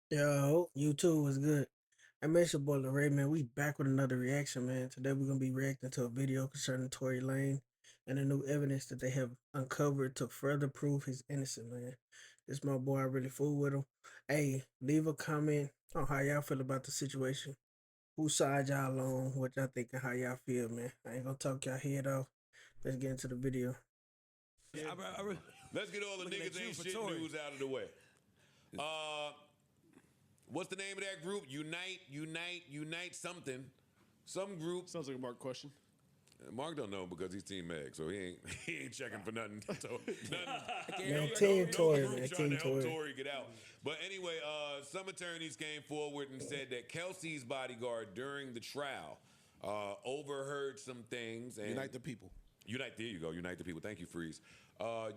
Yo, you too was good. I mentioned boy Ray, man. We back with another reaction, man. Today we're gonna be reacting to a video concerning Tory Lane and the new evidence that they have uncovered to further prove he's innocent, man. This my boy. I really fool with him. Hey, leave a comment on how y'all feel about the situation. Whose side y'all on? What y'all think and how y'all feel, man. I ain't gonna talk y'all head off. Let's get into the video. Let's get all the niggas ain't shit news out of the way. Uh, what's the name of that group? Unite something. Some group. Sounds like a Mark question. Mark don't know because he's Team Meg, so he ain't checking for nothing. So nothing. Man, Team Tory, group man. trying Team to help Tory. Tory get out. But anyway, some attorneys came forward and said that Kelsey's bodyguard during the trial overheard some things. And Unite the people. There you go. Unite the people. Thank you, Freeze.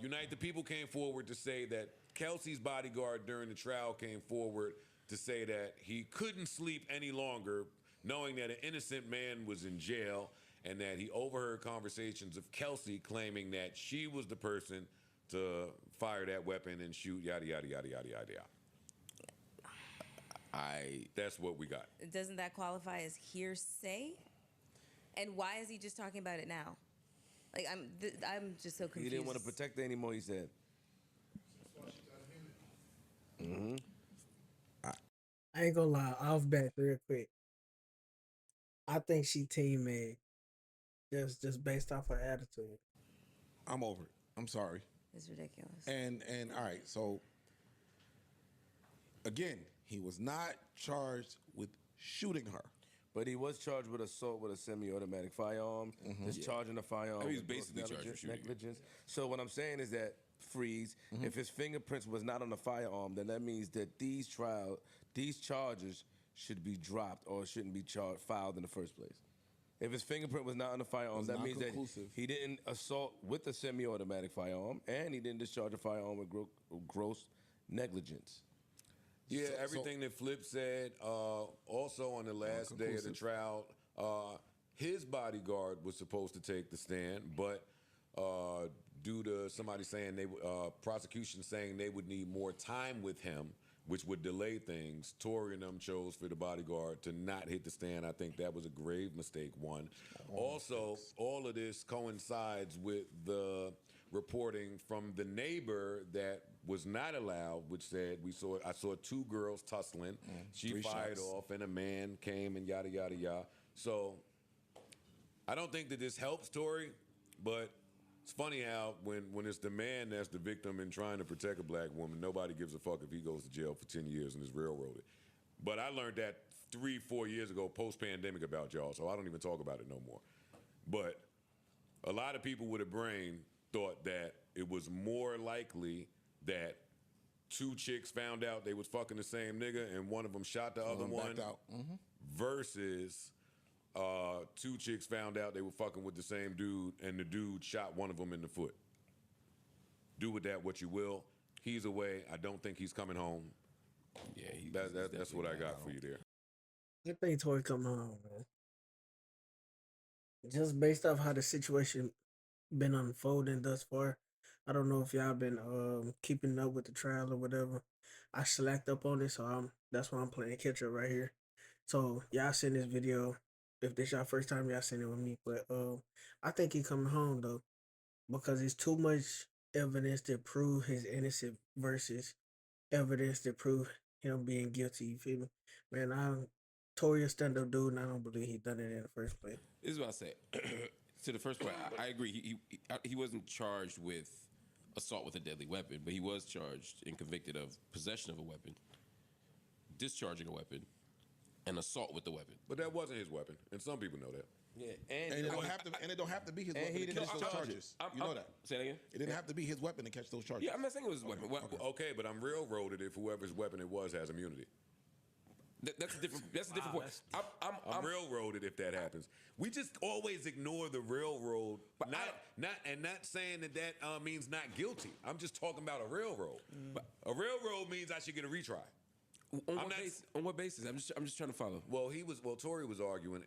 Unite the people came forward to say that Kelsey's bodyguard during the trial came forward to say that he couldn't sleep any longer, knowing that an innocent man was in jail, and that he overheard conversations of Kelsey claiming that she was the person to fire that weapon and shoot yada yada yada yada yada yada. That's what we got. Doesn't that qualify as hearsay? And why is he just talking about it now? Like I'm just so confused. He didn't want to protect her anymore, he said. I ain't gonna lie, off back real quick. I think she team made just based off her attitude. I'm over it. I'm sorry. It's ridiculous. And all right, so again, he was not charged with shooting her. But he was charged with assault with a semi-automatic firearm, discharging a firearm. I mean, he's with basically gross charged with shooting it. negligence. So what I'm saying is that Freeze, if his fingerprints was not on the firearm, then that means that these charges should be dropped or shouldn't be filed in the first place. If his fingerprint was not on the firearm, that means that he didn't assault with a semi-automatic firearm and he didn't discharge a firearm with gross negligence. Yeah, everything that Flip said. Also, on the last day of the trial, his bodyguard was supposed to take the stand, but due to somebody saying prosecution saying they would need more time with him, which would delay things, Tory and them chose for the bodyguard to not hit the stand. I think that was a grave mistake, one. Also, all of this coincides with the reporting from the neighbor that was not allowed, which said I saw two girls tussling. She fired off, and a man came and yada yada yada. So I don't think that this helps Tory, but it's funny how when it's the man that's the victim and trying to protect a black woman, nobody gives a fuck if he goes to jail for 10 years and is railroaded. But I learned that 3-4 years ago, post-pandemic, about y'all, so I don't even talk about it no more. But a lot of people with a brain thought that it was more likely that two chicks found out they was fucking the same nigga and one of them shot the other one versus two chicks found out they were fucking with the same dude and the dude shot one of them in the foot. Do with that what you will. He's away. I don't think he's coming home. Yeah, that's what I got for you there. I think Tory coming home, man. Just based off how the situation been unfolding thus far. I don't know if y'all been keeping up with the trial or whatever. I slacked up on it, so that's why I'm playing catch up right here. So y'all seen this video. If this y'all first time y'all seen it with me, but I think he coming home though, because it's too much evidence to prove his innocent versus evidence to prove him being guilty. You feel me? Man, Tory a stand up dude, and I don't believe he done it in the first place. This is what I say. To the first point, I agree. He wasn't charged with assault with a deadly weapon, but he was charged and convicted of possession of a weapon, discharging a weapon, and assault with the weapon. But that wasn't his weapon, and some people know that. Yeah, And it don't have to be his weapon to catch those charges. You know that. Say that again? It didn't have to be his weapon to catch those charges. Yeah, I'm not saying it was his weapon. Okay, but I'm railroaded if whoever's weapon it was has immunity. That's a different point. I'm railroaded if that happens. We just always ignore the railroad, not saying that means not guilty. I'm just talking about a railroad. A railroad means I should get a retry. On what basis? I'm just trying to follow. Well, Tory was arguing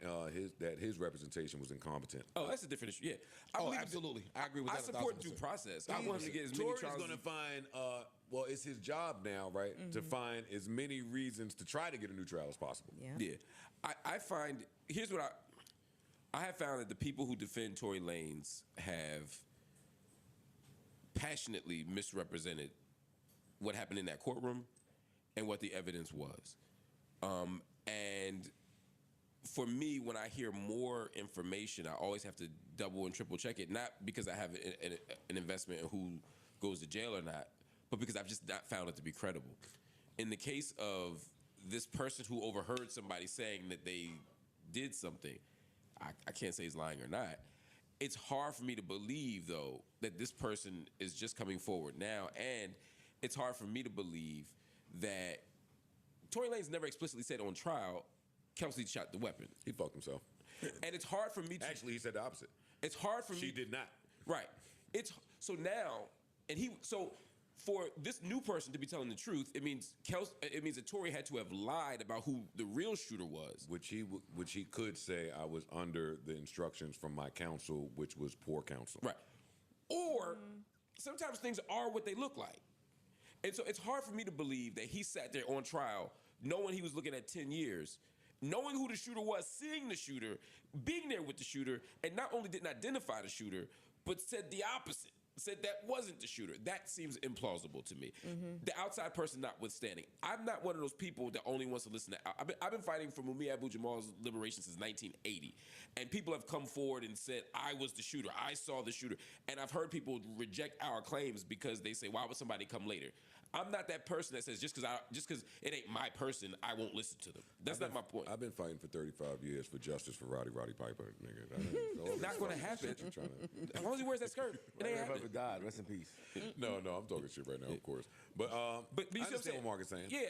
that his representation was incompetent. Oh, that's a different issue. Yeah, Absolutely. I agree with that. I support due process. I want him to get as many Tory's trials. going to find. Well, it's his job now, right, to find as many reasons to try to get a new trial as possible. Yeah. I find here's what I have found that the people who defend Tory Lanez have passionately misrepresented what happened in that courtroom and what the evidence was. And for me, when I hear more information, I always have to double and triple check it, not because I have an investment in who goes to jail or not, but because I've just not found it to be credible. In the case of this person who overheard somebody saying that they did something, I can't say he's lying or not. It's hard for me to believe, though, that this person is just coming forward now, and it's hard for me to believe that Tory Lanez never explicitly said on trial, Kelsey shot the weapon. He fucked himself. And it's hard for me to... Actually, he said the opposite. It's hard for me... She did not. Right. It's... So now... So for this new person to be telling the truth, it means that Tory had to have lied about who the real shooter was. Which he could say, I was under the instructions from my counsel, which was poor counsel. Right. Or sometimes things are what they look like. And so it's hard for me to believe that he sat there on trial knowing he was looking at 10 years, knowing who the shooter was, seeing the shooter, being there with the shooter, and not only didn't identify the shooter, but said the opposite. Said that wasn't the shooter. That seems implausible to me. The outside person notwithstanding. I'm not one of those people that only wants to listen to... I've been fighting for Mumia Abu-Jamal's liberation since 1980. And people have come forward and said, I was the shooter. I saw the shooter. And I've heard people reject our claims because they say, why would somebody come later? I'm not that person that says just because it ain't my person, I won't listen to them. That's not my point. I've been fighting for 35 years for justice for Roddy Piper, nigga. It's not going to happen. As long as he wears that skirt, it ain't happening. God, rest in peace. No, I'm talking shit right now, of course. But you I understand what Mark is saying. Yeah,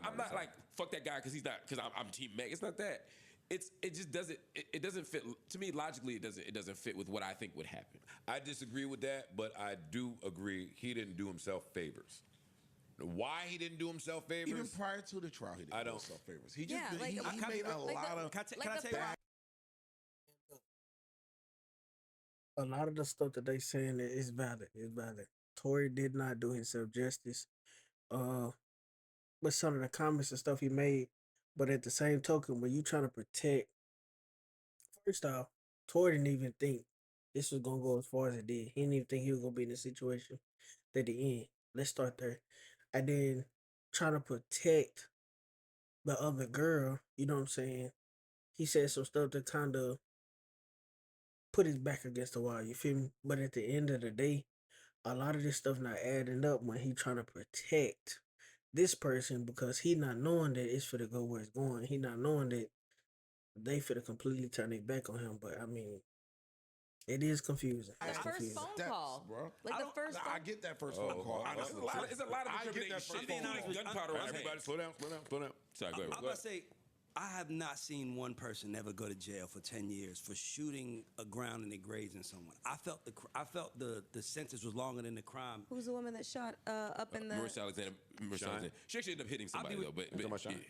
I'm not like fuck that guy because I'm Team Meg. It's not that. It just doesn't. It doesn't fit to me logically. It doesn't fit with what I think would happen. I disagree with that, but I do agree he didn't do himself favors. Why he didn't do himself favors? Even prior to the trial, he didn't do himself favors. He just he made a lot of. Can I tell you why? A lot of the stuff that they saying is valid. It's valid. Tory did not do himself justice. But some of the comments and stuff he made. But at the same token, when you trying to protect, first off, Tory didn't even think this was gonna go as far as it did. He didn't even think he was gonna be in a situation at the end. Let's start there. And then trying to protect the other girl, you know what I'm saying? He said some stuff that kind of put his back against the wall, you feel me? But at the end of the day, a lot of this stuff not adding up when he trying to protect this person because he not knowing that it's for to go where it's going. He not knowing that they finna completely turn their back on him. But I mean, it is confusing. The It's first confusing. phone call, bro. like the first. I get that first phone call. It's a lot of I get incriminating that shit, first phone including call. gunpowder on his Everybody, hands. slow down. Sorry, go ahead. I'm about to say, I have not seen one person ever go to jail for 10 years for shooting aground and grazing someone. I felt the sentence was longer than the crime. Who's the woman that shot up in the? Marissa Alexander. She actually ended up hitting somebody though. But talking about Shine? yeah.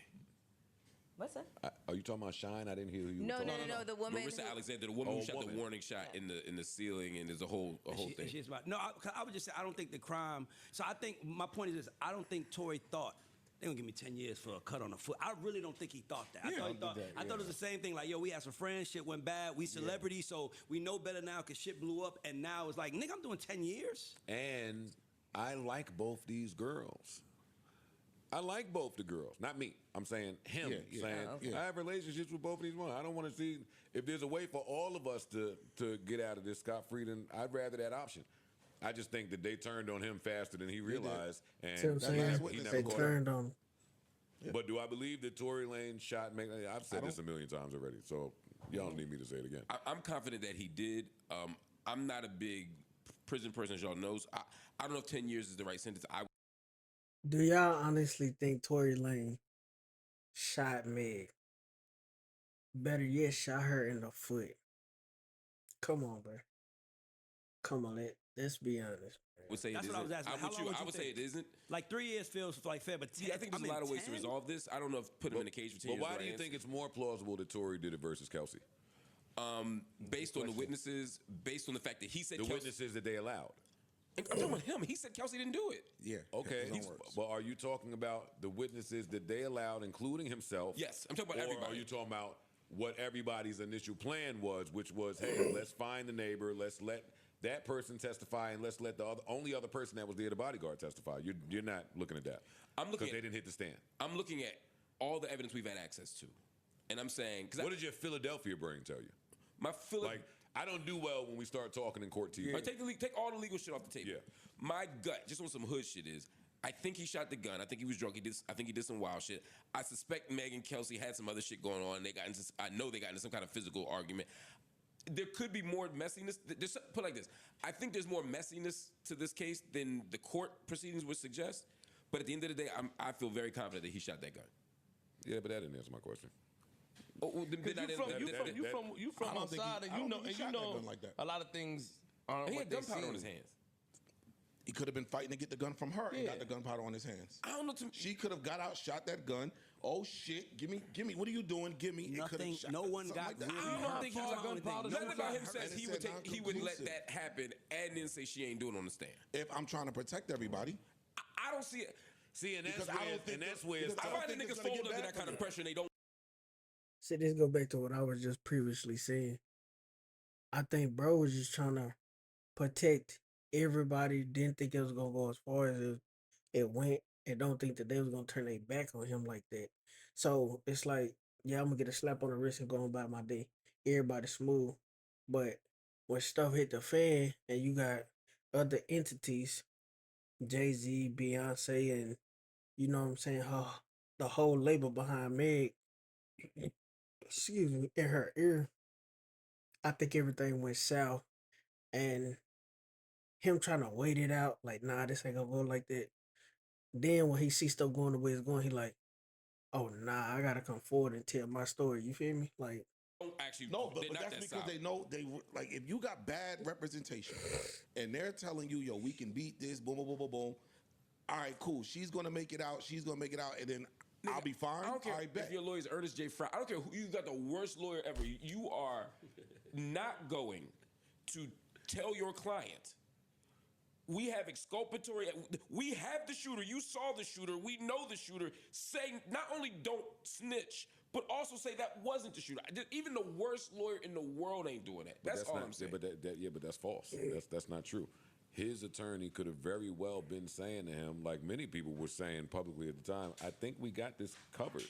What's that? Are you talking about Shine? I didn't hear who you were No, talking no, about. no. The woman. Marissa who- Alexander, the woman who shot woman. the warning shot in the ceiling, and there's a whole thing. She's about, no, I would just say I don't think the crime. So I think my point is this: I don't think Tory thought they're gonna give me 10 years for a cut on the foot. I really don't think he thought that. I thought it was the same thing. Like, yo, we had some friends, shit went bad. We celebrities, so we know better now because shit blew up. And now it's like, nigga, I'm doing 10 years. And I like both these girls. I like both the girls, not me. I'm saying him. I have relationships with both of these women. I don't want to see if there's a way for all of us to get out of this scot-free. Then I'd rather that option. I just think that they turned on him faster than he realized, and See what I'm saying? he never They caught up. turned on him. But do I believe that Tory Lanez shot? I've said this a million times already, so y'all don't need me to say it again. I'm confident that he did. I'm not a big prison person, as y'all knows. I don't know if 10 years is the right sentence. Do y'all honestly think Tory Lane shot Meg? Better yet, shot her in the foot. Come on, bro. Come on, let's be honest, man. would say That's it what I was isn't. asking. I'm How with long you. would I you would say think? it isn't. Like 3 years feels like fair, but 10, Yeah, I think there's a lot of ways to 10? resolve this. I don't know if putting him in a cage for 10 But years. why is the do you right think answer. it's more plausible that Tory did it versus Kelsey? Based on the witnesses, based on the fact that he said The Kelsey, witnesses that they allowed. I'm talking about him. He said Kelsey didn't do it. Yeah. Okay, his own words. but are you talking about the witnesses that they allowed, including himself? Yes, I'm talking about or everybody. Are you talking about what everybody's initial plan was, which was, hey, let's find the neighbor, let's let that person testify, and let's let the only other person that was there, the bodyguard, testify. You're not looking at that. I'm looking because at- they didn't hit the stand. I'm looking at all the evidence we've had access to, and I'm saying What did your Philadelphia brain tell you? my Like, I don't do well when we start talking in court TV. All right, take all the legal shit off the table. Yeah. My gut, just on some hood shit, is I think he shot the gun. I think he was drunk. I think he did some wild shit. I suspect Meg and Kelsey had some other shit going on. I know they got into some kind of physical argument. There could be more messiness. Put it like this: I think there's more messiness to this case than the court proceedings would suggest. But at the end of the day, I feel very confident that he shot that gun. Yeah, but that didn't answer my question. Oh, well, then Because I didn't- you from I don't think outside, he- and I you don't know, think he and you shot that know gun like that. a lot of things aren't he what had they gunpowder seem. on his hands. He could have been fighting to get the gun from her and Yeah. got the gunpowder on his hands. I don't know. She could have got out, shot that gun. Oh shit! Give me! What are you doing? Give me! It coulda Nothing. shot No that- one something got like that. really I don't hurt. think he was That's the only thing. Nothing No one about got him hurt. says And he it would said he would let non-conclusive. that happen and then say she ain't doing it on the stand. If I'm trying to protect everybody, I don't see it. See, and that's Because I where, don't think and that's that- where it's because I don't find that think it's niggas gonna fold get under bad that kind for of them. pressure and they don't. See, this go back to what I was just previously saying. I think bro was just trying to protect everybody. Didn't think it was gonna go as far as it went, and don't think that they was gonna turn their back on him like that. So it's like, yeah, I'm gonna get a slap on the wrist and go on about my day. Everybody smooth, but when stuff hit the fan and you got other entities, Jay-Z, Beyonce, and you know what I'm saying, the whole label behind Meg, excuse me, in her ear, I think everything went south, and him trying to wait it out, like, nah, this ain't gonna go like that. Then when he sees stuff going the way it's going, he like, oh nah, I gotta come forward and tell my story. You feel me? Like, Don't actually. no, but they're not that's that because solid. they know like if you got bad representation, and they're telling you, yo, we can beat this, boom, boom, boom, boom, boom. All right, cool. She's gonna make it out. She's gonna make it out, and then I'll be fine. I don't care All right, bet. if your lawyer's Ernest J. Fry. I don't care who you got the worst lawyer ever. You are not going to tell your client. We have exculpatory. We have the shooter. You saw the shooter. We know the shooter. Saying not only don't snitch, but also say that wasn't the shooter. Even the worst lawyer in the world ain't doing that. That's all not, I'm saying. But that's false. That's not true. His attorney could have very well been saying to him, like many people were saying publicly at the time, I think we got this covered.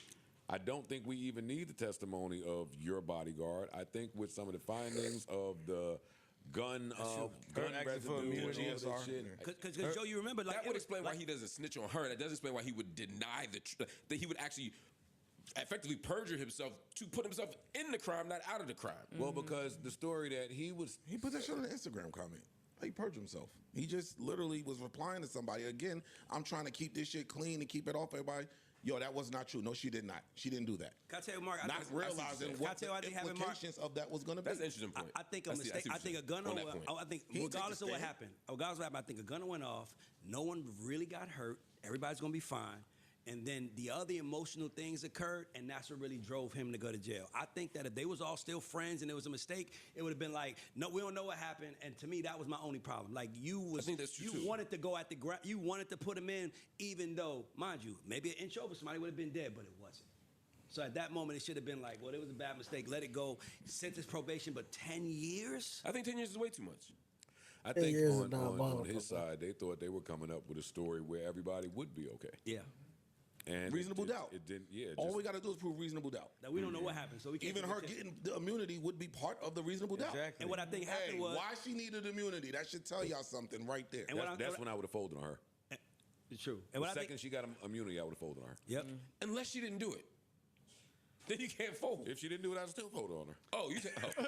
I don't think we even need the testimony of your bodyguard. I think with some of the findings of the gun asking for residue and all immunity. this GSR. shit. Because Joe, you remember like that would explain why he doesn't snitch on her. That doesn't explain why he would deny that he would actually effectively perjure himself to put himself in the crime, not out of the crime. Well, because the story that he He put that shit on an Instagram comment. He perjured himself. He just literally was replying to somebody. Again, I'm trying to keep this shit clean and keep it off everybody. Yo, that was not true. No, she did not. She didn't do that. Can I tell you, Mark? Not realizing what Can I tell you, I the think having Mark. implications of that was going to be. That's an interesting point. I think a I see mistake. I what think you're a gun. saying on that point. I think He ain't take regardless the of what stand. happened, I think a gun went off. No one really got hurt. Everybody's gonna be fine. And then the other emotional things occurred, and that's what really drove him to go to jail. I think that if they was all still friends and it was a mistake, it would have been like, no, we don't know what happened. And to me, that was my only problem. Like I think that's true, you too. wanted to go at the ground, you wanted to put him in, even though, mind you, maybe an inch over somebody would have been dead, but it wasn't. So at that moment, it should have been like, well, it was a bad mistake. Let it go. Sentence probation, but 10 years? I think 10 years is way too much. I think years is on diabolical. his side, they thought they were coming up with a story where everybody would be okay. Yeah. And Reasonable doubt. It didn't. Yeah. All we got to do is prove reasonable doubt. That we don't know what happened, so we can't. Even her predict it. getting the immunity would be part of the reasonable doubt. Exactly. And what I think happened Hey, was why she needed immunity? That should tell y'all something right there. And That's when I would have folded on her. it's true. The And what I second think, she got immunity, I would have folded on her. yep. Unless she didn't do it. Then you can't fold. If she didn't do it, I'd still fold on her. Oh, you said, oh.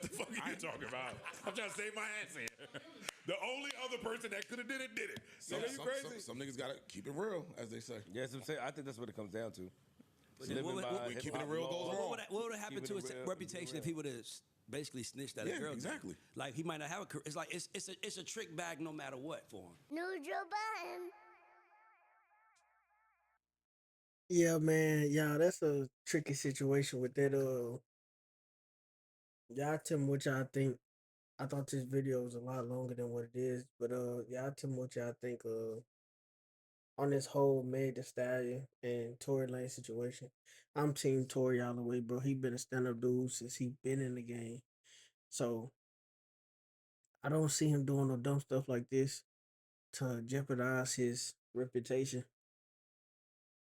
The fuck are you talking about? I'm trying to save my ass here. The only other person that could have did it. Some, Are you crazy? some niggas got to keep it real, as they say. Yes, I'm saying. I think that's what it comes down to. But then Living what by would- hip-hop keeping it real goes laws. wrong. What would have happened to Keeping his it real, reputation keeping it if he would have basically snitched that Yeah, a girl. exactly. Like he might not have a career. It's like it's a trick bag no matter what for him. Neutral button. Yeah, man. Yeah, that's a tricky situation with that. Y'all tell me what y'all think. I thought this video was a lot longer than what it is, but y'all tell me what y'all think on this whole Meg Thee Stallion and Tory Lane situation. I'm team Tory all the way, bro. He been a stand up dude since he been in the game, so I don't see him doing no dumb stuff like this to jeopardize his reputation.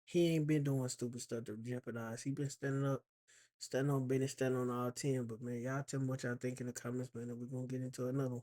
He ain't been doing stupid stuff to jeopardize. He been standing up, standing on business, standing on all 10. But man, y'all tell me what y'all think in the comments, man, and we're gonna get into another one.